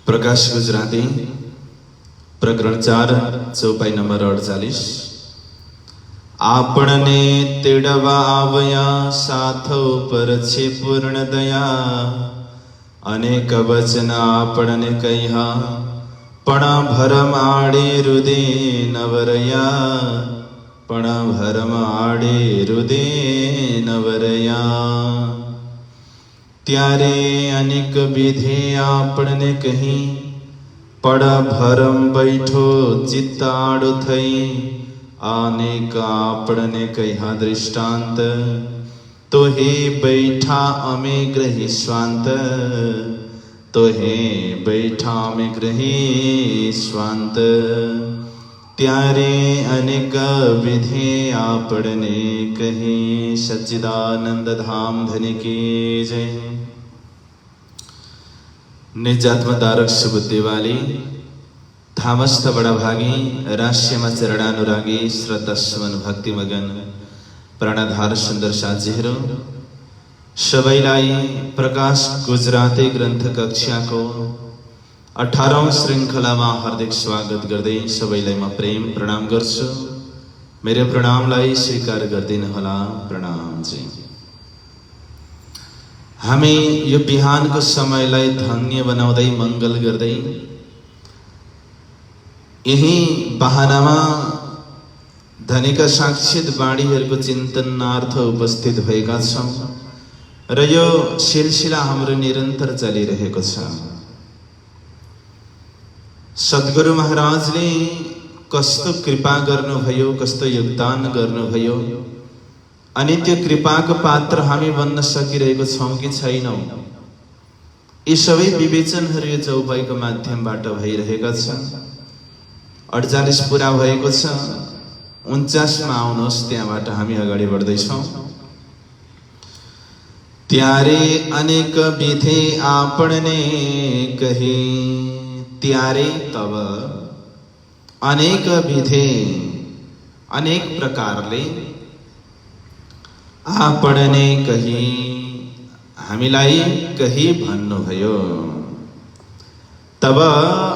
प्रकाश गुजराती प्रकरण 4 चौपाई नंबर 48। आपने तेड़वा आवया साथो पर छे पूर्ण दया अनेक वचन आपने कह्या पण भरम आड़े रुदे नवरया पण भरम आड़े रुदे नवरया। त्यारे अनेक विधे आपने कही पण भरम बैठो चित्त आड़ो थई अनेक आपने कह्या दृष्टांत तो हे बैठा अमे ग्रही स्वांत तो हे बैठा अमे ग्रही स्वांत। त्यारे अनेक विधे आपने कही सच्चिदानंद धाम धनी की जय। निजात्मदारक सुबुद्धि वाली धामस्थ बड़ा भागी राष्ट्रमा चरणानुरागी श्रद्धास्मन भक्ति मगन प्राणाधार सुंदर साथीहरु सबैलाई प्रकाश गुजराती ग्रंथ कक्षा को 18औं श्रृंखला में हार्दिक स्वागत गर्दै सबैलाई म प्रेम प्रणाम गर्छु। मेरो प्रणामलाई स्वीकार गर्दिनु होला। प्रणाम जी। हामी यो बिहानको समयलाई धन्य बनाउँदै मंगल गर्दै यही बहानामा धनीका साक्षात वाणीहरूको चिन्तनार्थ उपस्थित भएका छौं र यो सिलसिला हाम्रो निरन्तर चलिरहेको छ। सद्गुरु महाराजले कस्तो कृपा गर्नुभयो, कस्तो योगदान गर्नुभयो अनि त्यो कृपाको पात्र हामी बन्न सकिरहेको छौं कि छैनौं, यी सबै विवेचनहरू यो चौपाईको माध्यमबाट भइरहेका छन्। 48 पुरा भएको छ, 49 मा आउनुहोस्, त्यहाँबाट हामी अगाडि बढ्दैछौं। त्यारे अनेक विधे आपने कही त्यारे तब अनेक विधे अनेक प्रकारले आपने कही हामीलाई कही भन्नुभयो। तब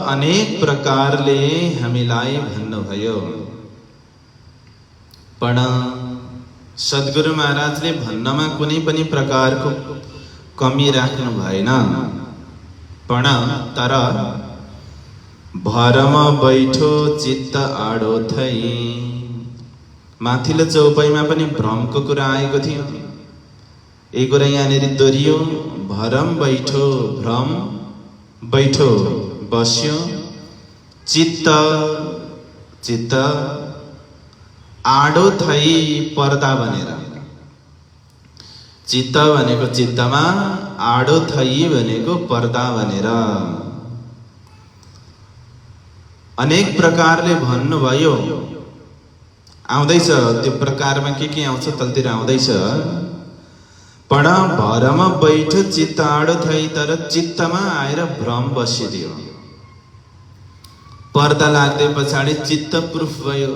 अनेक प्रकारले हामीलाई भन्नुभयो। पण सद्गुरु महाराजले भन्नमा कुनै पनि प्रकारको कमी राख्नु भएन। पण तर भरम बैठो चित्त आडो थई, माथिल्लो चौपाईमा पनि भ्रमको कुरा आएको थियो। एक कुरा यहाँनिर दोहोरियो, भरम बैठो, भ्रम बैठो बस्यो, चित्त चित्त आडो थई पर्दा बनेर। चित्त भनेको चित्तमा, आडो थई भनेको पर्दा बनेर। अनेक प्रकारले भन्नुभयो। आउँदैछ त्यो प्रकारमा के आउँछ तलतिर आउँदैछ। पण भरम बैठो चित्त आडो थई, तर चित्तमा आएर भ्रम बसिदियो। पर्दा लाग्दै पछाडि चित्त प्रुफ भयो।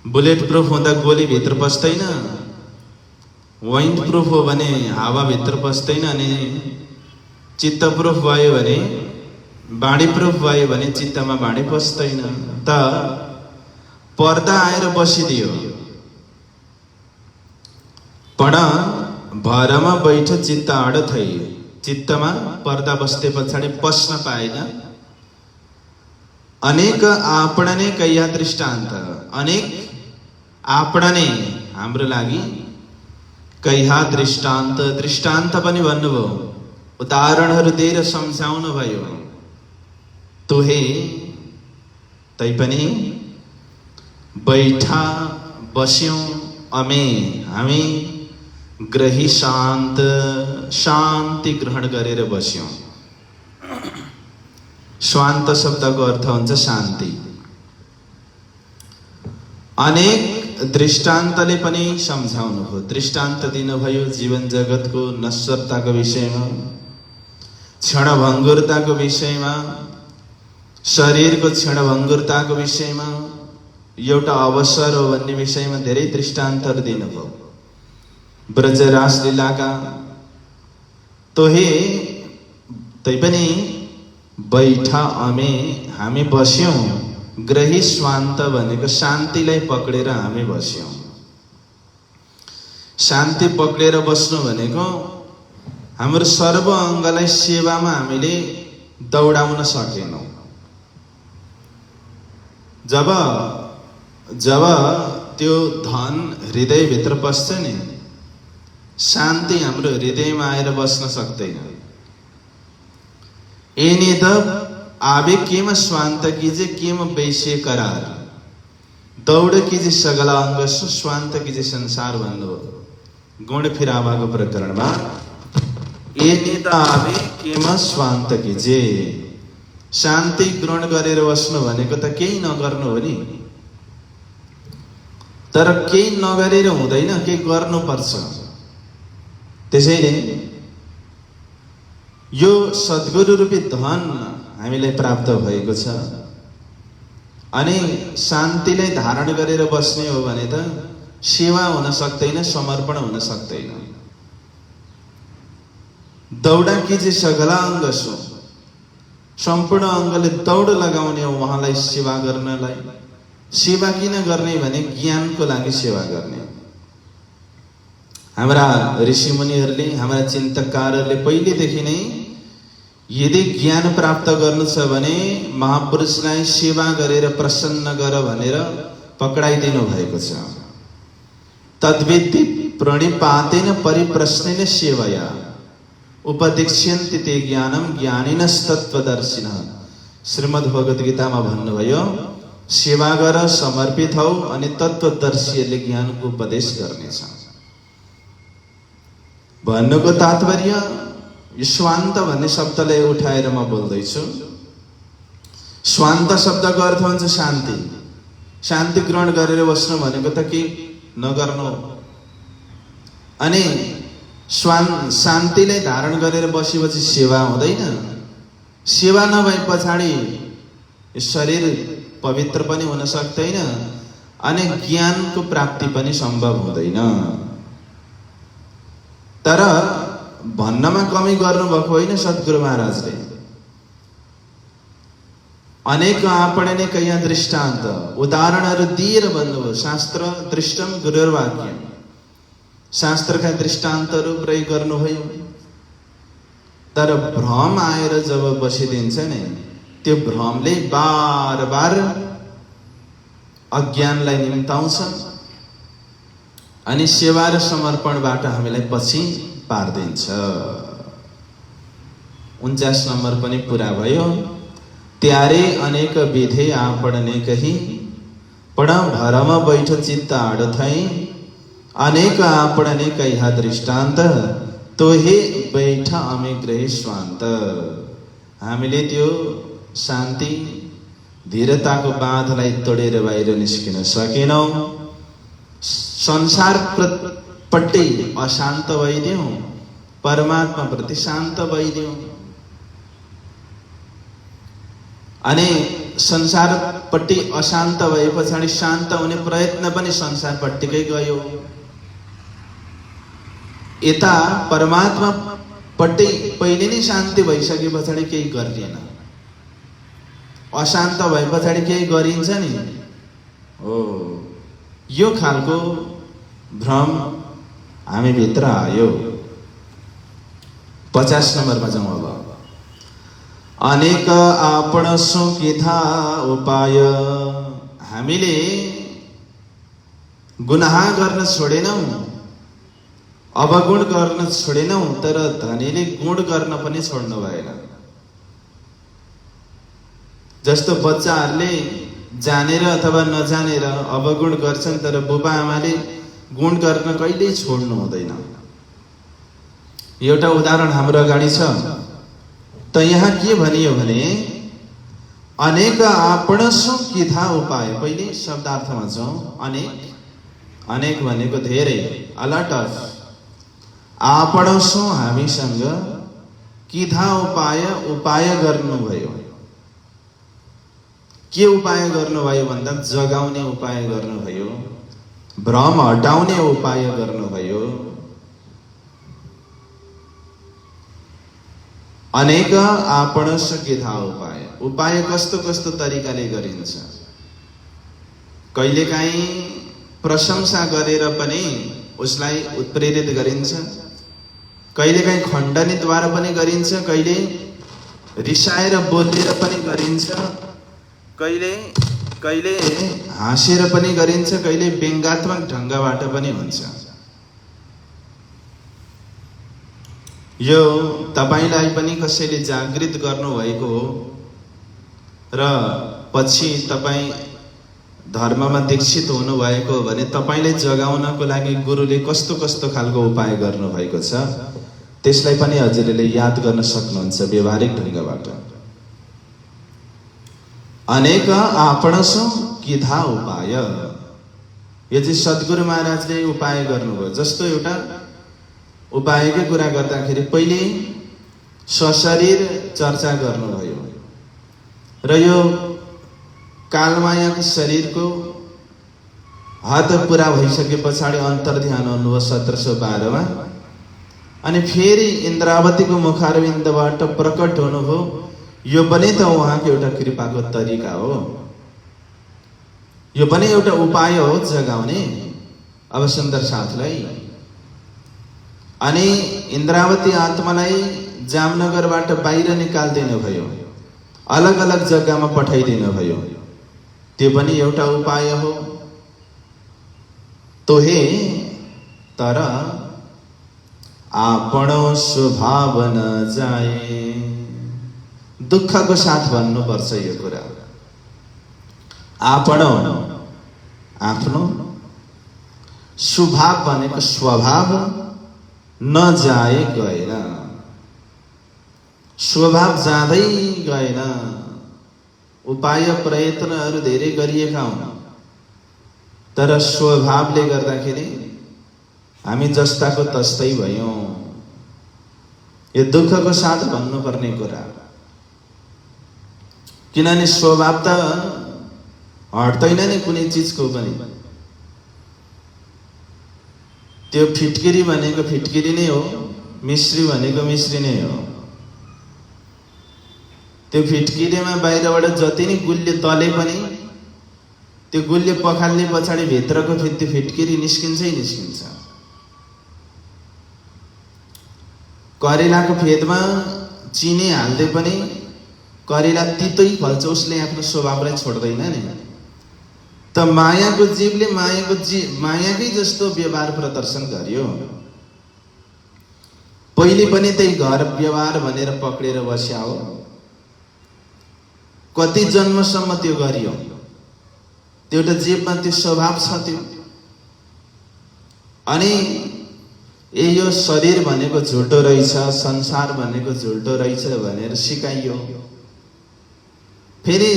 बुलेट प्रुफ हुँदा गोली भित्र पस्दैन, वाइन्ड प्रुफ हो भने हावा भित्र पस्दैन, अनि चित्त प्रुफ भयो भने बाणी प्रुफ भयो भने चित्तमा बाणी पस्दैन। त पर्दा आएर बसिदियो। पण भरम बैठो चित्त आडो थई, चित्तमा पर्दा बस्दै पछाडि पस्न पाएन। अनेक आपने कह्या दृष्टान्त, अनेक आपने हाम्रो लागि कह्या दृष्टान्त, दृष्टान्त पनि भन्नुभयो, उदाहरणहरू दिएर सम्झाउनु भयो। तुहे तैपनि बैठा बस्यौं अमे, हामी ग्रही शान्त, शान्ति ग्रहण गरेर बस्यौं। स्वान्त शब्दको अर्थ हुन्छ शान्ति। अनेक दृष्टान्तले पनि सम्झाउनु भयो, दृष्टान्त दिनुभयो जीवन जगतको नश्वरताको विषयमा, क्षणभङ्गुरताको विषयमा, शरीरको क्षणभङ्गुरताको विषयमा, एउटा अवसर हो भन्ने विषयमा धेरै दृष्टान्तहरू दिनुभयो। ब्रजरास लीलाका तो हे तैपनि बैठा अमे हामी बस्यौं, ग्रही स्वान्त भनेको शान्तिलाई पक्रेर हामी बस्यौं। शान्ति पक्रेर बस्नु भनेको हाम्रो सर्व अङ्गलाई सेवामा हामीले दौडाउन सकेनौं। जब जब त्यो धन हृदयभित्र पस्छ नि, शान्ति हाम्रो हृदयमा आएर बस्न सक्दैन। एनेद आवे केम स्वान्त कीजे केम वैश्य करार, दौड कीजे सगला अङ्ग स्वान्त कीजे संसार भन्नुभयो गुण फिरावाको प्रकरणमा। एनेद आवे केम स्वान्त कीजे, शान्ति ग्रहण गरेर बस्नु भनेको त केही नगर्नु हो नि। तर केही नगरेर हुँदैन, केही गर्नुपर्छ। त्यसैले यो सद्गुरु रूपी धन हामीलाई प्राप्त भएको छ। अनि शान्तिलाई धारण गरेर बस्ने हो भने त सेवा हुन सक्दैन, समर्पण हुन सक्दैन। दौडा कीजे सगला अङ्ग सो, सम्पूर्ण अङ्गले दौड लगाउने हो उहाँलाई सेवा गर्नलाई। सेवा किन गर्ने भने ज्ञानको लागि सेवा गर्ने। हाम्रा ऋषिमुनिहरूले, हाम्रा चिन्तककारहरूले पहिलेदेखि नै यदि ज्ञान प्राप्त गर्नु छ भने महापुरुषलाई सेवा गरेर प्रसन्न गर भनेर पक्राइदिनु भएको छ। तद्विद्धि प्रणिपातेन परिप्रश्नेन सेवया उपदिक्ष्यन्ति ते ज्ञानम ज्ञानिनस्तत्त्वदर्शिनः। श्रीमद् भगवत गीतामा भन्नुभयो, सेवा गर, समर्पित हौ, अनि तत्त्वदर्शीहरूले ज्ञानको उपदेश गर्नेछ। भन्नुको तात्पर्य यो स्वान्त भन्ने शब्दलाई उठाएर म बोल्दैछु। स्वान्त शब्दको अर्थ हुन्छ शान्ति। शान्ति ग्रहण गरेर बस्नु भनेको त के नगर्नु। अनि शान्तिलाई धारण गरेर बसेपछि सेवा हुँदैन। सेवा नभए पछाडि शरीर पवित्र पनि हुन सक्दैन, अनि ज्ञानको प्राप्ति पनि सम्भव हुँदैन। तर भन्नमा कमी गर्नुभएको होइन सद्गुरु महाराजले। अनेक आपणे कैया दृष्टान्त उदाहरणहरू दिएर भन्नुभयो। शास्त्र दृष्टम गुरुर्वाक्यम, शास्त्रका दृष्टान्तहरू प्रयोग गर्नुभयो। तर भ्रम आएर जब बसिदिन्छ नि, त्यो भ्रमले बार बार अज्ञानलाई निम्ताउँछ अनि सेवा र समर्पणबाट हामीलाई पछि पार्दिन्छ। 49 नम्बर पनि पुरा भयो। त्यारे अनेक विधे आपणे कही, पण भरम बैठ चित्त आडथै, अनेक आपणे कहा दृष्टान्त, तो हे बैठ अमे ग्रही स्वान्त। हामीले त्यो शान्ति धीरताको बाँधलाई तोडेर बाहिर निस्किन सकेनौं। संसार पट्टि अशान्त भइदियौं, परमात्मा प्रति शान्त भइदियौं। अनि संसारपट्टि अशान्त भए पछाडि शान्त हुने प्रयत्न पनि संसारपट्टिकै गयो। यता परमात्मा पट्टि पहिले नै शान्ति भइसके पछाडि केही गरिएन। अशान्त भए पछाडि केही गरिन्छ नि, हो यो खालको भ्रम हामी भित्र आयो। 50 नम्बरमा जाउँ अब। अनेक आपण सो किथा उपाय, हामीले गुनाह गर्न छोडेनौं, अवगुण गर्न छोडेनौं, तर धनीले गुण गर्न पनि छोड्नु भएन। जस्तो बच्चाहरूले जानेर अथवा नजानेर अवगुण गर्छन्, तर बुबा आमाले गुण गर्न कहिल्यै छोड्नु हुँदैन। एउटा उदाहरण हाम्रो अगाडि छ। त यहाँ के भनियो भने अनेक आपणसो किथा उपाय। पहिले शब्दार्थमा जाउँ। अनेक, अनेक भनेको धेरै, अलट अफ। आपणसो हामीसँग, किथा उपाय, उपाय गर्नुभयो। के उपाय गर्नुभयो भन्दा जगाउने उपाय गर्नुभयो, भ्रम हटाउने उपाय गर्नुभयो। अनेक आपणस केथा उपाय। उपाय कस्तो कस्तो तरिकाले गरिन्छ। कहिलेकाहीँ प्रशंसा गरेर पनि उसलाई उत्प्रेरित गरिन्छ, कहिलेकाहीँ खण्डनीद्वारा पनि गरिन्छ, कहिले रिसाएर बोलेर पनि गरिन्छ, कहिले कहिले हाँसेर पनि गरिन्छ, कहिले व्यङ्गात्मक ढङ्गबाट पनि हुन्छ। यो तपाईलाई पनि कसैले जागृत गर्नुभएको हो र पछि तपाईँ धर्ममा दीक्षित हुनुभएको हो भने तपाईलाई जगाउनको लागि गुरुले कस्तो कस्तो खालको उपाय गर्नुभएको छ त्यसलाई पनि हजुरले याद गर्न सक्नुहुन्छ व्यवहारिक ढङ्गबाट। अनेक आपणसो किधा उपाय। यो चाहिँ सद्गुरु महाराजले उपाय गर्नुभयो। जस्तो एउटा उपायकै कुरा गर्दाखेरि पहिले सशरीर चर्चा गर्नुभयो र यो कालमायाको शरीरको हद पुरा भइसके पछाडि अन्तर्ध्यान हुनुभयो 1712 मा। अनि फेरि इन्द्रावतीको मुखारविन्दबाट प्रकट हुनुभयो। यो पनि त उहाँको एउटा कृपाको तरिका हो, यो पनि एउटा उपाय हो जगाउने अब सुन्दर साथलाई। अनि इन्द्रावती आत्मालाई जामनगरबाट बाहिर निकाल्दिनु भयो, अलग अलग जग्गामा पठाइदिनु भयो, त्यो पनि एउटा उपाय हो। तो हे तर आपणो स्वभाव न जाए। दुःखको साथ भन्नुपर्छ यो कुरा। आपणो आफ्नो, स्वभाव भनेको स्वभाव नजाए गएन, स्वभाव जाँदै गएन। उपाय प्रयत्नहरू धेरै गरिएका हुन् तर स्वभावले गर्दाखेरि हामी जस्ताको तस्तै भयौं। यो दुःखको साथ भन्नुपर्ने कुरा, किनभने स्वभाव त हट्दैन नि कुनै चिजको पनि। त्यो फिटकिरी भनेको फिटकिरी नै हो, मिश्री भनेको मिश्री नै हो। त्यो फिटकिरीमा बाहिरबाट जति नै गुल्ले तले पनि त्यो गुल्ले पखाल्ने पछाडि भित्रको त्यो फिटकिरी निस्किन्छै निस्किन्छ। करेलाको फेदमा चिनी हाल्दै पनि करेला तितै फल्छ, उसले आफ्नो स्वभावलाई छोड्दैन नि। त मायाको जीवले मायाकै जस्तो व्यवहार प्रदर्शन गर्यो। पहिले पनि त्यही घर व्यवहार भनेर पक्रेर बस्या हो, कति जन्मसम्म त्यो गरियो। त्यो एउटा जीवमा त्यो स्वभाव छ त्यो। अनि यो शरीर भनेको झुटो रहेछ, संसार भनेको झुटो रहेछ भनेर सिकाइयो। फेरि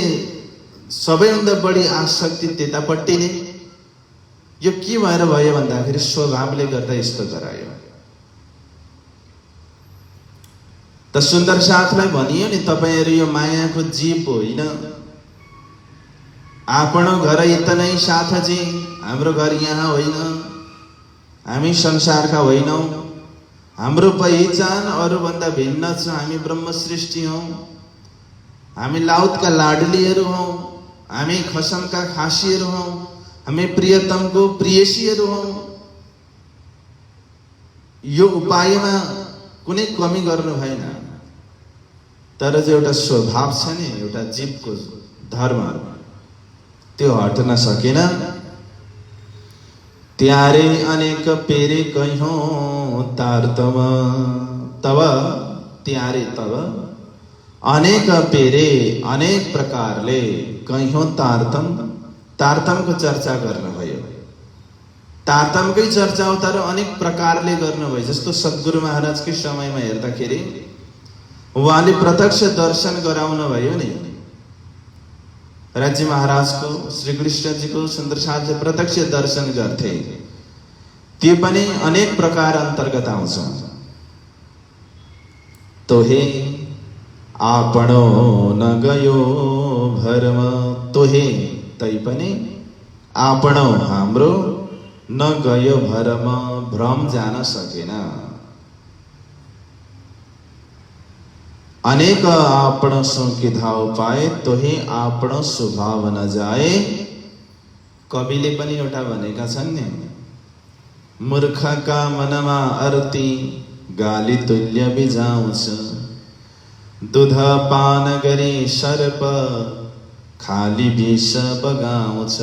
सबैभन्दा बढी आसक्ति त्यतापट्टि नै। यो के भएर भयो भन्दाखेरि स्वभावले गर्दा यस्तो गरायो। त सुन्दर साथलाई भनियो नि, तपाईहरु यो मायाको जीव होइन। आफ्नो घर इतनै साथ जी, हाम्रो घर यहाँ होइन, हामी संसारका होइनौं, हाम्रो पहिचान अरूभन्दा भिन्न छ। हामी ब्रह्म सृष्टि हौं, हामी लाउतका लाडलीहरू हौं, हामी खसमका खासीहरू हौं, हामी प्रियतमको प्रियसीहरू हौं। यो उपायमा कुनै कमी गर्नु भएन। तर जो एउटा स्वभाव छ नि, एउटा जीवको धर्म, त्यो हट्न सकेन। त्यारे अनेक पेरे कहिं तारतम, तब त्यारे तब अनेक पेरे, अनेक प्रकारले कहिं तारतम, तारतमको चर्चा गर्नुभयो। तारतमकै चर्चा हो तर अनेक प्रकारले गर्नुभयो। जस्तो सद्गुरु महाराजकै समयमा हेर्दाखेरि उहाँले प्रत्यक्ष दर्शन गराउनु भयो नि। राज्य महाराजको, श्री कृष्णजीको सुन्दर साथले प्रत्यक्ष दर्शन गर्थे। त्यो पनि अनेक प्रकार अन्तर्गत आउँछ। तो हे आपणो न गयो भरम, तो हे तै पनि आपणो हाम्रो न गयो भरम, भ्रम जान सकेन। अनेक आपण सो किधाउ पाए तोही आपण स्वभाव न जाए। कविले पनि एउटा भनेका छन् नि, मूर्खका मनमा अर्ती गाली तुल्य बिजाउँछ, दूध पान गरी सर्प खाली विष बगाउँछ।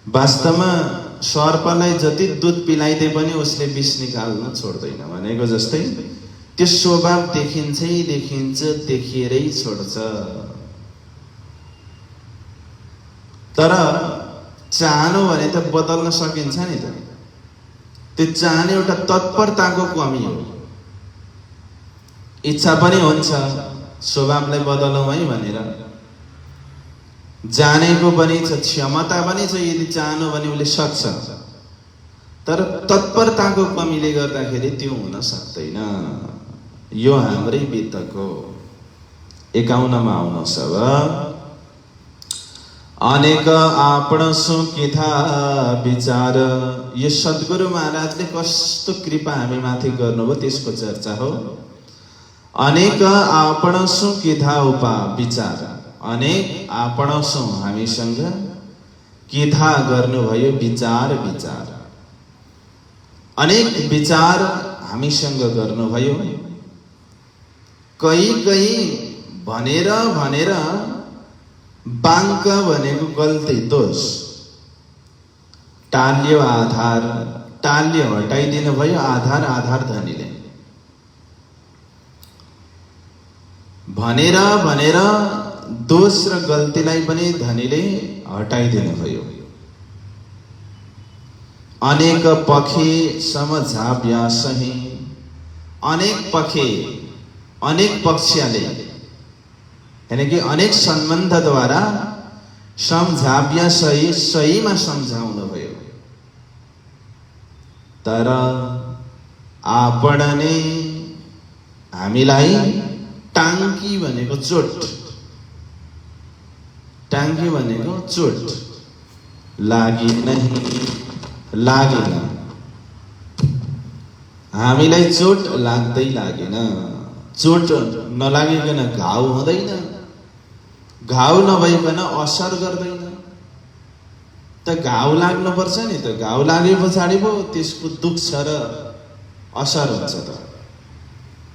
वास्तवमा सर्पलाई जति दूध पिलाइदिए पनि उसले विष निकाल्न छोड्दैन भनेको जस्तै त्यो स्वभाव देखिन्छै देखिन्छ, देखिएरै छोड्छ। तर चाहनु भने त बदल्न सकिन्छ नि त। त्यो चाहने एउटा तत्परताको कमी हो। इच्छा पनि हुन्छ स्वभावलाई बदलौँ है भनेर, जानेको पनि छ, क्षमता पनि छ, यदि चाहनु भने उसले सक्छ। तर तत्परताको कमीले गर्दाखेरि त्यो हुन सक्दैन। यो हाम्रै बितको 51 मा आउनुहोस् अब। अनेक आपण सो किथा विचार। यो सद्गुरु महाराजले कस्तो कृपा हामी माथि गर्नुभयो त्यसको चर्चा हो। अनेक आपण सो किथा उपा विचार। अनेक आपण सो हामीसँग किथा गर्नुभयो विचार विचार। अनेक विचार हामीसँग गर्नुभयो। कही भनेर भनेर बाङ्क भनेको गल्ती दोष टाल्यो आधार, टाल्यो हटाइदिनु भयो आधार, आधार धनीले भनेर भनेर दोष र गल्तीलाई पनि धनीले हटाइदिनु भयो। अनेक पखे समझाव्या सही। अनेक पखे, अनेक पक्षले यानी कि अनेक सम्बन्धद्वारा सम्झाव्या सही, सहीमा सम्झाउनु भयो। तर आपणले हामीलाई टाङ्की भनेको चोट, टाङ्की भनेको चोट लागेन। हामीलाई चोट लाग्दै लागेन। चोट नलागिकन घाउ हुँदैन, घाउ नभइकन असर गर्दैन। त घाउ लाग्नु पर्छ नि त। घाउ लागे पछाडि पो त्यसको दुख्छ र असर हुन्छ त।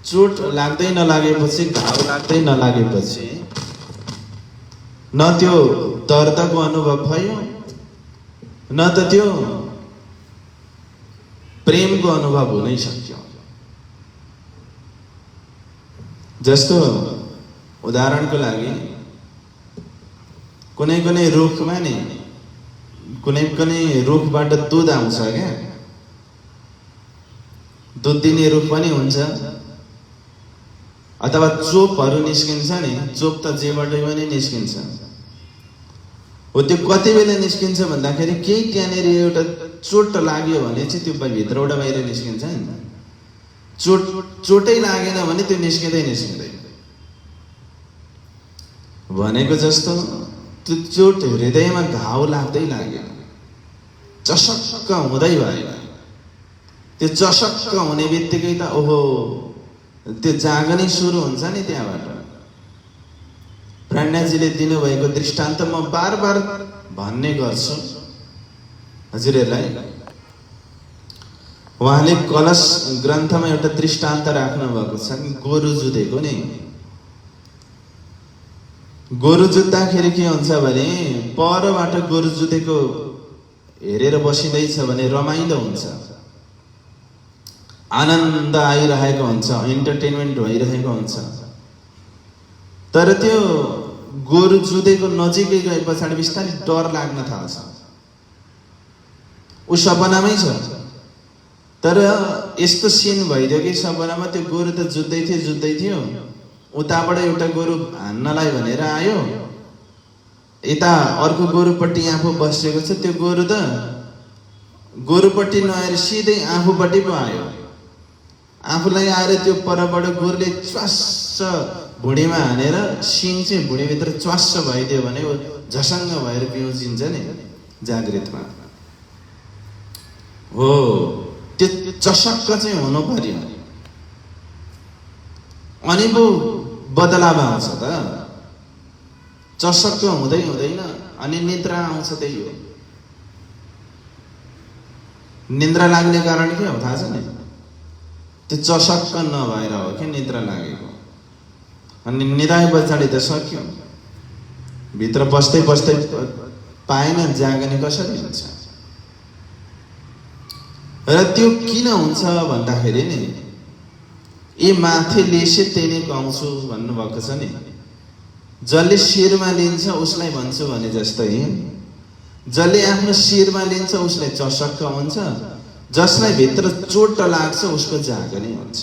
चोट लाग्दै नलागेपछि, घाउ लाग्दै नलागेपछि न त्यो दर्दको अनुभव भयो, न त त्यो प्रेमको अनुभव हुनै सक्यो। जस्तो उदाहरणको लागि कुनै कुनै रुखमा नि कुनै कुनै रुखबाट दुध आउँछ क्या। दुध दिने रुख पनि हुन्छ। अथवा चोपहरू निस्किन्छ नि, चोप त जेबाटै पनि निस्किन्छ। हो त्यो कति बेला निस्किन्छ भन्दाखेरि केही त्यहाँनिर एउटा चोट लाग्यो भने चाहिँ त्यो भित्रबाट बाहिर निस्किन्छ नि। चोटै लागेन भने त्यो निस्किँदैन भनेको जस्तो त्यो चोट हृदयमा घाउ लाग्दै लाग्यो, चसक्क हुँदै भयो। त्यो चसक्क हुने बित्तिकै त ओहो त्यो जागनी सुरु हुन्छ नि त्यहाँबाट। प्रज्ञाजीले दिनुभएको दृष्टान्त म बार बार भन्ने गर्छु हजुरहरूलाई। उहाँले कलश ग्रन्थमा एउटा दृष्टान्त राख्नु भएको छ गोरु जुधेको नि। गोरु जुत्दाखेरि के हुन्छ भने परबाट गोरु जुधेको हेरेर बसिँदैछ भने रमाइलो हुन्छ, आनन्द आइरहेको हुन्छ, इन्टरटेनमेन्ट भइरहेको हुन्छ। तर त्यो गोरु जुधेको नजिकै गए पछाडि बिस्तारै डर लाग्न थाल्छ। ऊ सपनामै छ, तर यस्तो सिन भइदियो कि सपनामा त्यो गोरु त जुत्दै थियो, उताबाट एउटा गोरु हान्नलाई भनेर आयो, यता अर्को गोरुपट्टि आफू बसेको छ। त्यो गोरु त गोरुपट्टि नआएर सिधै आफूपट्टि पो आयो। आफूलाई आएर त्यो परबाट गोरुले च्वास्स भुँडीमा हानेर सिङ चाहिँ भुँडीभित्र च्वास्स भइदियो भने झसङ्ग भएर पिउजिन्छ नि जागृतमा। हो त्यो चसक्क चाहिँ हुनु पर्यो। अनि पो बदलाव आउँछ त। चसक्क हुँदै हुँदैन अनि निद्रा आउँछ। त्यही हो, निद्रा लाग्ने कारण के हो थाहा छ नि? त्यो चसक्क नभएर हो कि निद्रा लागेको। अनि निदाए पछाडि त सक्यो, भित्र बस्दै बस्दै पाएन, जागने कसरी हुन्छ? र त्यो किन हुन्छ भन्दाखेरि नि, ए माथि लेसे तेने गाउँछु भन्नुभएको छ नि। जसले शिरमा लिन्छ उसलाई भन्छु भने जस्तै, जसले आफ्नो शिरमा लिन्छ उसलाई चसक्क हुन्छ, जसलाई भित्र चोट लाग्छ उसको जागने हुन्छ।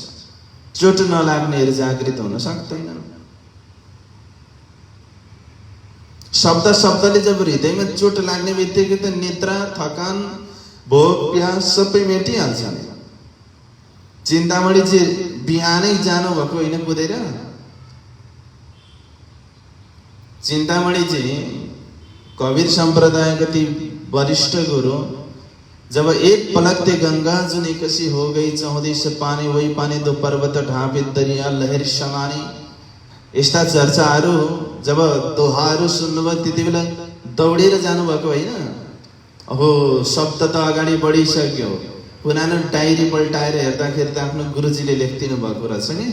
चोट नलाग्नेहरू जागृत हुन सक्दैन। शब्दले जब हृदयमा चोट लाग्ने बित्तिकै त निद्रा, थकान, भोक, प्यास सबै मेटिहाल्छ नि। चिन्तामणि चाहिँ बिहानै जानुभएको होइन कुदेर। चिन्तामणि चाहिँ कबीर संप्रदाय ती वरिष्ठ गुरु, जब एक पलकते गंगा जुन एकसी हो गई, 14 पानी वही पानी, दो पर्वत ढाँपे दरिया लहर समानी, यस्ता चर्चाहरू जब दोहाहरू सुन्नुभयो त्यति बेला दौडेर जानुभएको होइन। अहो शब्द त अगाडि बढिसक्यो। पुरानो डायरी पल्टाएर हेर्दाखेरि त आफ्नो गुरुजीले लेखिदिनु भएको रहेछ नि।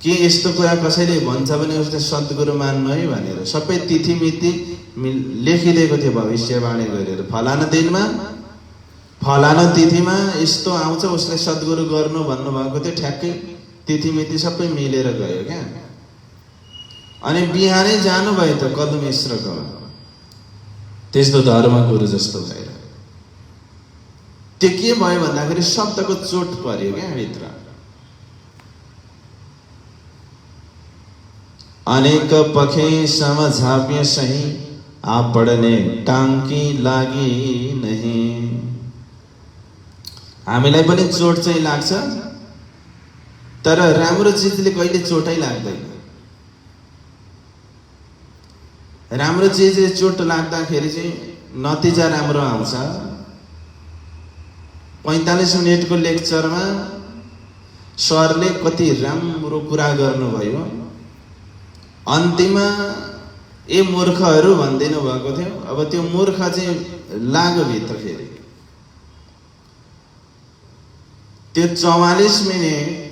के यस्तो कुरा कसैले भन्छ भने उसले सद्गुरु मान्नु है भनेर सबै तिथि मिति लेखिदिएको थियो भविष्यवाणी गरेर। फलाना दिनमा फलाना तिथिमा यस्तो आउँछ, उसले सद्गुरु गर्नु भन्नुभएको थियो। ठ्याक्कै तिथि मिति सबै मिलेर गयो क्या। अनि बिहानै जानुभयो त कदुमेश्वरको त्यस्तो धर्म गुरु जस्तो भएर। त्यो के भयो भन्दाखेरि शब्दको चोट पर्यो क्या भित्र। अनेक पखे समझाप्य सही, आप पढ्ने टाङ्की लागि नहीं। हामीलाई पनि चोट चाहिँ लाग्छ, तर राम्रो चिजले कहिले चोटै लाग्दैन। राम्रो चिजले चोट लाग्दाखेरि चाहिँ नतिजा राम्रो आउँछ। 45 मिनेटको लेक्चरमा सरले कति राम्रो कुरा गर्नुभयो, अन्तिममा ए मूर्खहरू भनिदिनु भएको थियो। अब त्यो मूर्ख चाहिँ लाग्यो भित्र फेरि। त्यो 44 मिनेट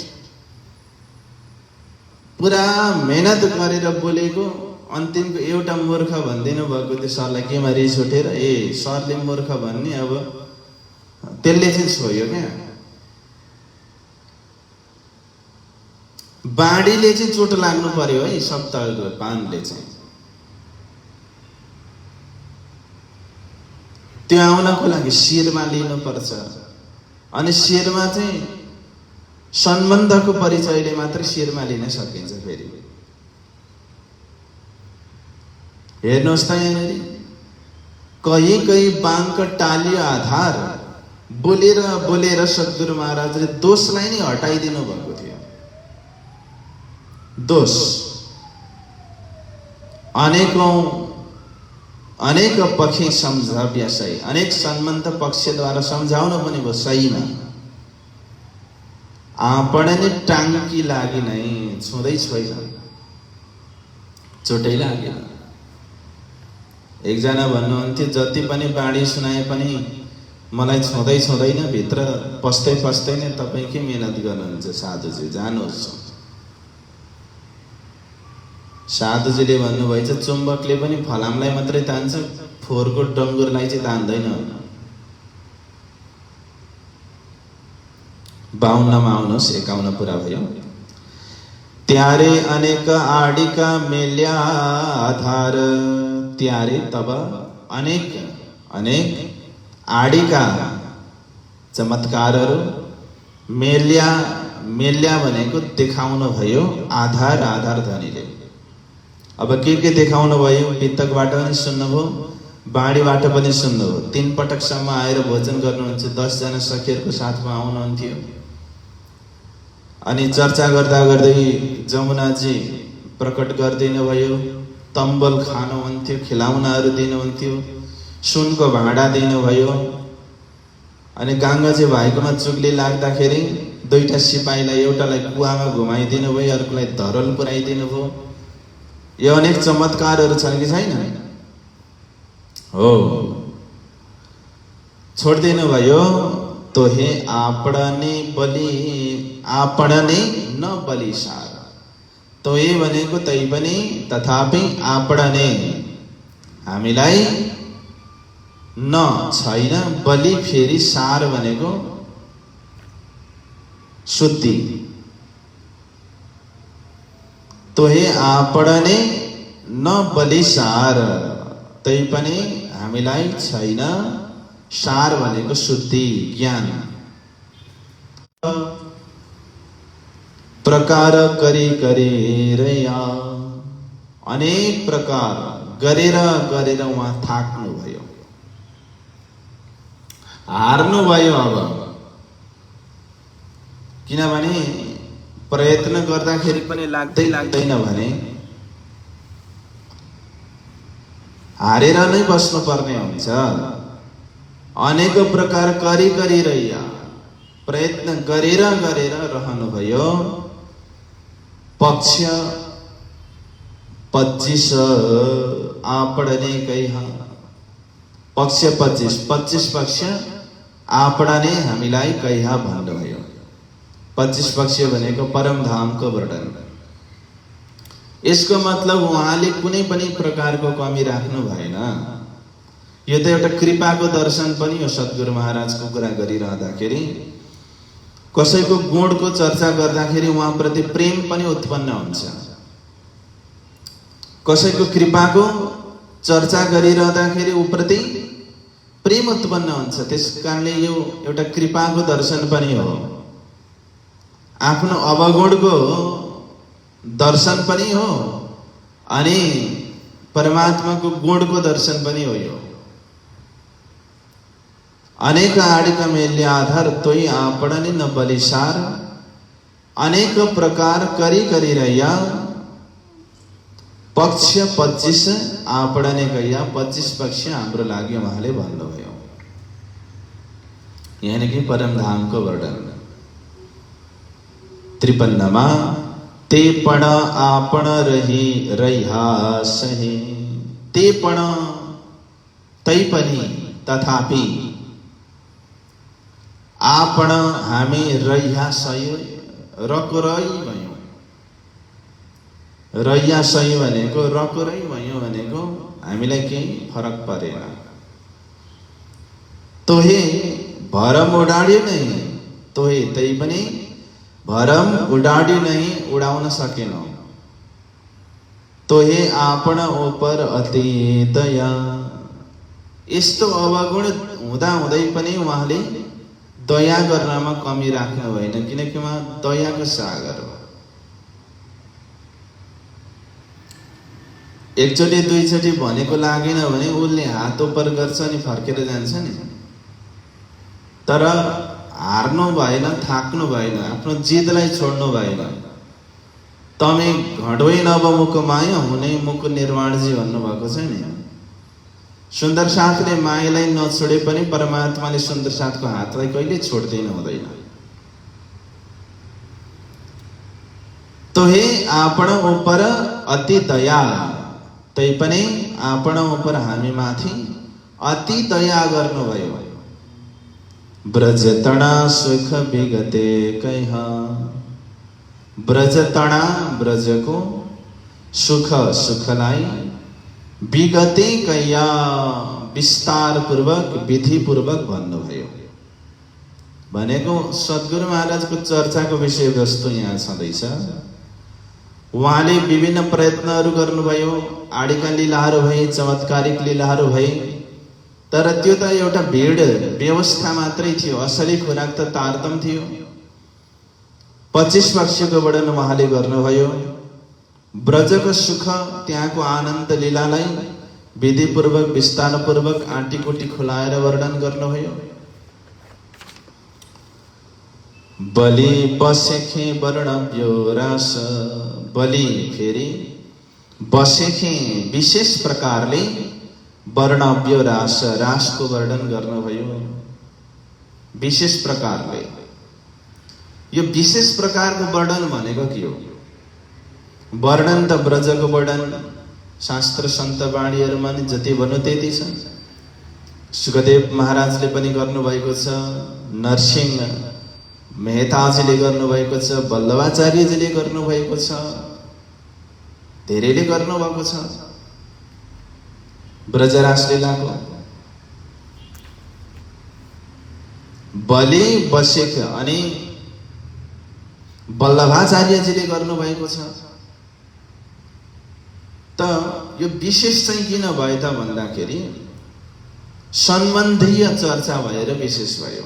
पुरा मेहनत गरेर बोलेको अन्तिमको एउटा मूर्ख भनिदिनु भएको थियो सरलाई। केमा रिस उठेर ए सरले मूर्ख भन्ने, अब त्यसले चाहिँ छोयो क्या। बाढीले चाहिँ चोट लाग्नु पर्यो है, सप्ताहको पानले चाहिँ। त्यो आउनको लागि शिरमा लिनुपर्छ। अनि शिरमा चाहिँ सम्बन्धको परिचयले मात्र शिरमा लिन सकिन्छ। फेरि हेर्नुहोस् त यहाँनिर कहीँ कहीँ बाङ्क टालियो आधार, बोलेर बोलेर सद्गुरु महाराजले दोषलाई नै हटाइदिनु भएको थियो। दोष अनेक पक्षी सम्झाव्य सही, अनेक सम्बन्ध पक्षद्वारा सम्झाउनु पनि भयो सहीमा। आपणने टाङ्की लागि नै छुँदै छैन, चोटै लागेन। एकजना भन्नुहुन्थ्यो जति पनि बाणी सुनाए पनि मलाई छुँदै छुँदैन, भित्र पस्दै पस्दै नै तपाईँ के मेहनत गर्नुहुन्छ साधुजी, जानुहोस्। साधुजीले भन्नुभएछ चुम्बकले पनि फलामलाई मात्रै तान्छ, फोहोरको डङ्गुरलाई चाहिँ तान्दैन। 52मा आउनुहोस्, 51 पुरा भयो। त्यारे अनेक आडिका मेल्या आधार, त्यारे तब अनेक अनेक आडिका चमत्कारहरू, मेल्या भनेको देखाउनु भयो, आधार आधार धनीले। अब के देखाउनु भयो? पितकबाट पनि सुन्नुभयो, बाढीबाट पनि सुन्नुभयो। 3 पटकसम्म आएर भोजन गर्नुहुन्छ। 10 जना सखीहरूको साथमा आउनुहुन्थ्यो। अनि चर्चा गर्दा गर्दै जमुनाजी प्रकट गरिदिनु भयो। तम्बल खानुहुन्थ्यो, खिलाउनाहरू दिनुहुन्थ्यो, सुनको भाँडा दिनुभयो। अनि गङ्गाजी भाइकोमा चुग्ली लाग्दाखेरि दुईटा सिपाहीलाई एउटालाई कुवामा घुमाइदिनु भयो, अर्कोलाई धरल पुर्याइदिनु भयो। यो अनेक चमत्कारहरू छन् कि छैन? हो, छोडिदिनु भयो। तो हे आपणे न बलि सार। तो हे भनेको तै पनि तथापि आपणे हामीलाई न छैन, बलि फेरि सार भनेको शुद्धि। तो हे आपणे न बलि सार, तै पनि हामीलाई छैन सार भनेको शुद्धि, ज्ञान। प्रकार करी गरेर या, अनेक प्रकार गरेर गरेर उहाँ थाक्नु भयो, हार्नु भयो। अब किनभने प्रयत्न गर्दाखेरि पनि लाग्दैन भने हारेर नै बस्नु पर्ने हुन्छ। अनेक प्रकार गरिरह्या, प्रयत्न गरेर रहनुभयो। पक्ष 25 आपणे कहा, पक्ष 25 पक्ष आपणे हामीलाई कहा भन्नुभयो। 25 पक्ष भनेको परमधामको वर्णन। यसको मतलब उहाँले कुनै पनि प्रकारको कमी राख्नु भएन। यो त एउटा कृपाको दर्शन पनि हो। सद्गुरु महाराजको कुरा गरिरहँदाखेरि कसैको गुणको चर्चा गर्दाखेरि उहाँप्रति प्रेम पनि उत्पन्न हुन्छ। कसैको कृपाको चर्चा गरिरहँदाखेरि उप्रति प्रेम उत्पन्न हुन्छ। त्यसकारणले यो एउटा कृपाको दर्शन पनि हो, आफ्नो अवगुणको दर्शन पनि हो अनि परमात्माको गुणको दर्शन पनि हो। यो अनेक आडिका मेल्य आधार तोई आपणे न बलिसार, अनेक प्रकार गरिरह्या। पक्ष 25 आपणे कहिया, 25 पक्ष हाम्रो लागि उहाँले भन्नुभयो। यानी कि परमधामको वर्णन। 53मा ते पण आपण रहिहा सहे, ते पण तै पनि तथापि, आपण हामी रहिहा सही रकुरै भयौं। रहिया सही भनेको रकुरै भयौं भनेको हामीलाई केही फरक परेन। तोहे भरम उडाड्यो नै, तोहे तै पनि भरम उडाड्यो नै, उडाउन सकेनौ। तोहे आपण उपर अति दया। यस्तो अवगुण हुँदा हुँदै पनि उहाँले दया गर्नमा कमी राख्नु भएन, किनकि उहाँ दयाको सागर हो। एकचोटि दुईचोटि भनेको लागेन भने उसले हात उपर गर्छ अनि फर्केर जान्छ नि। तर हार्नु भएन, थाक्नु भएन, आफ्नो जिदलाई छोड्नु भएन। तमे घडोइ नभ मुख माया, हुनै मुख निर्वाणजी भन्नुभएको छ नि। सुन्दर साथले मायालाई नछोडे पनि परमात्माले सुन्दर साथको हातलाई कहिले छोड्दिनु हुँदैन। तो हे आपण उपर अति दया, तैपनि आपण उपर हामी माथि अति दया गर्नुभयो। ब्रजतणा सुख विगते कहा, ब्रजतणा ब्रजको सुख, सुखलाई विगते कया विस्तार पूर्वक विधि पूर्वक भन्नुभयो। भनेको सद्गुरु महाराजको चर्चाको विषय वस्तु यहाँ छँदैछ। उहाँले विभिन्न प्रयत्नहरू गर्नुभयो, आडिका लीलाहरू भए, चमत्कारिक लीलाहरू भए, तर त्यो त एउटा भिड व्यवस्था मात्रै थियो। असली खुराक त तारतम थियो। 25 पक्षको वर्णन उहाँले गर्नुभयो। ब्रजको सुख, त्यहाँको आनन्द लीलालाई विधिपूर्वक विस्तारपूर्वक आँटीकुटी खुलाएर वर्णन गर्नुभयो। बलि बसेखे वर्णव्यो रास, बलि फेरि बसेखे विशेष प्रकारले वर्णव्यो रास, रासको वर्णन गर्नुभयो विशेष प्रकारले। यो विशेष प्रकारको वर्णन भनेको के हो? वर्णन त ब्रजको वर्णन शास्त्र सन्त वाणीहरूमा नि जति भन्नु त्यति छ। सुखदेव महाराजले पनि गर्नुभएको छ, नरसिंह मेहताजीले गर्नुभएको छ, वल्लभाचार्यजीले गर्नुभएको छ, धेरैले गर्नुभएको छ ब्रजरास लीलाको। बलि बसेक अनि वल्लभाचार्यजीले गर्नुभएको छ। त यो विशेष चाहिँ किन भयो त भन्दाखेरि सम्बन्धीय चर्चा भएर विशेष भयो।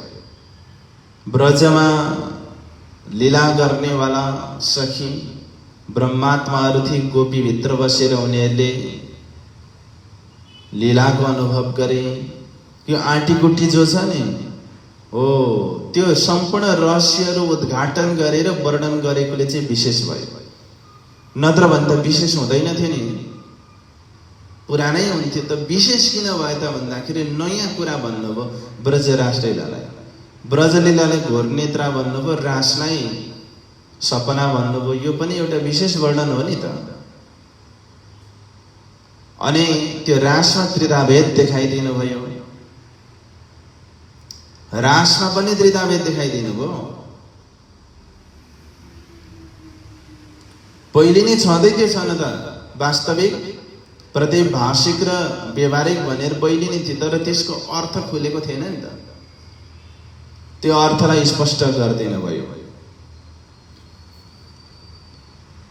ब्रजमा लीला गर्नेवाला सखी ब्रह्मात्माहरू थिए, गोपीभित्र बसेर उनीहरूले लीलाको अनुभव गरे। यो आँटीकुटी जो छ नि हो, त्यो सम्पूर्ण रहस्यहरू उद्घाटन गरेर वर्णन गरेकोले चाहिँ विशेष भयो। नत्र भने त विशेष हुँदैन थियो नि, पुरानै हुन्थ्यो। त विशेष किन भयो त भन्दाखेरि नयाँ कुरा भन्नुभयो ब्रजरास लीलालाई। ब्रजलीलालाई घोर नेत्रा भन्नुभयो, रासलाई सपना भन्नुभयो। यो पनि एउटा विशेष वर्णन हो नि त। अनि त्यो रासमा त्रिताभेद देखाइदिनु भयो, रासमा पनि त्रिताभेद देखाइदिनु भयो। पहिले नै छँदै थियो छ न त, वास्तविक प्रतिभाषिक र व्यवहारिक भनेर पहिले नै थियो, तर त्यसको अर्थ खुलेको थिएन नि त। त्यो अर्थलाई स्पष्ट गरिदिनु भयो।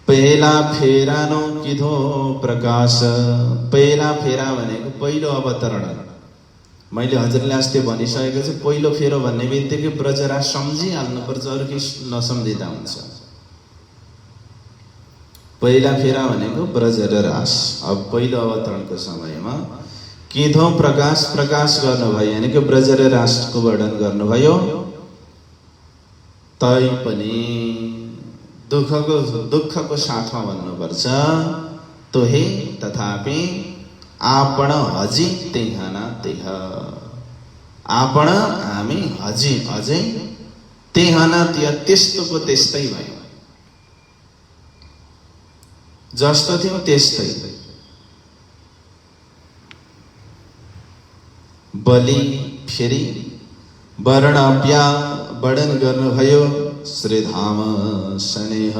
पहिला फेरानो किधो प्रकाश। पहिला फेरा भनेको पहिलो अवतरण। मैले हजुरले अस्ति भनिसकेको छु, पहिलो फेरो भन्ने बित्तिकै ब्रजराज सम्झिहाल्नुपर्छ, अरू केही नसम्झिँदा हुन्छ। पहिला फेरा भनेको ब्रज र रास। अब पहिलो अवतरणको समयमा किधो प्रकाश प्रकाश गर्नुभयो भनेको ब्रज र रासको वर्णन गर्नुभयो। तै पनि दुःखको साथमा भन्नुपर्छ, तोहे तथापि आपण हजी तेहना तेह। आपण हामी हजी अझै तेहना तेह, त्यस्तोको त्यस्तै भयो। जस्तो थियो त्यस्तै। बलि फेरि वर्णव्या वर्णन गर्नुभयो। श्रीधाम स्नेह,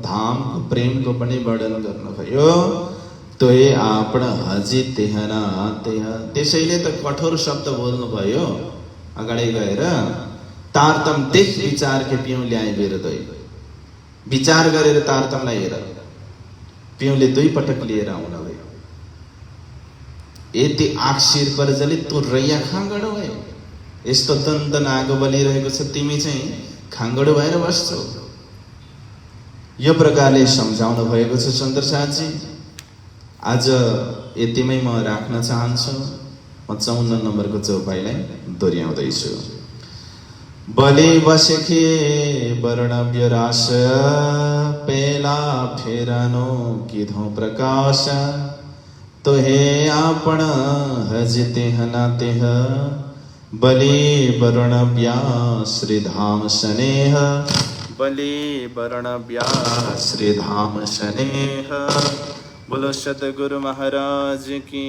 धामको प्रेमको पनि वर्णन गर्नुभयो। तोहे आपण हजी तेहना तेह। त्यसैले त कठोर शब्द बोल्नुभयो अगाडि गएर। तारतम देख विचार के पिउँ ल्याए बिरदै। विचार गरेर तारतमलाई हेर, पिउले 2 पटक लिएर आउनुभयो। यति आक्षिर पर जले तँ रैया खाँगडो भयो। यस्तो दन्तन आगो बलिरहेको छ, तिमी चाहिँ खाँगडो भएर बस्छौ। यो प्रकारले सम्झाउनु भएको छ सुन्दरसाथजी। आज यतिमै म राख्न चाहन्छु। म 54 नम्बरको चौपाईलाई दोहोऱ्याउँदैछु। बलि बसेखे वर्णव्य रास। पेला फेरानो किधो प्रकाश। तोहे आपण हजी तेहना तेह। बलि वर्णव्या श्रीधाम स्नेह। बलि वर्णव्या श्रीधाम स्नेह। बोलो सद्गुरु महाराज की।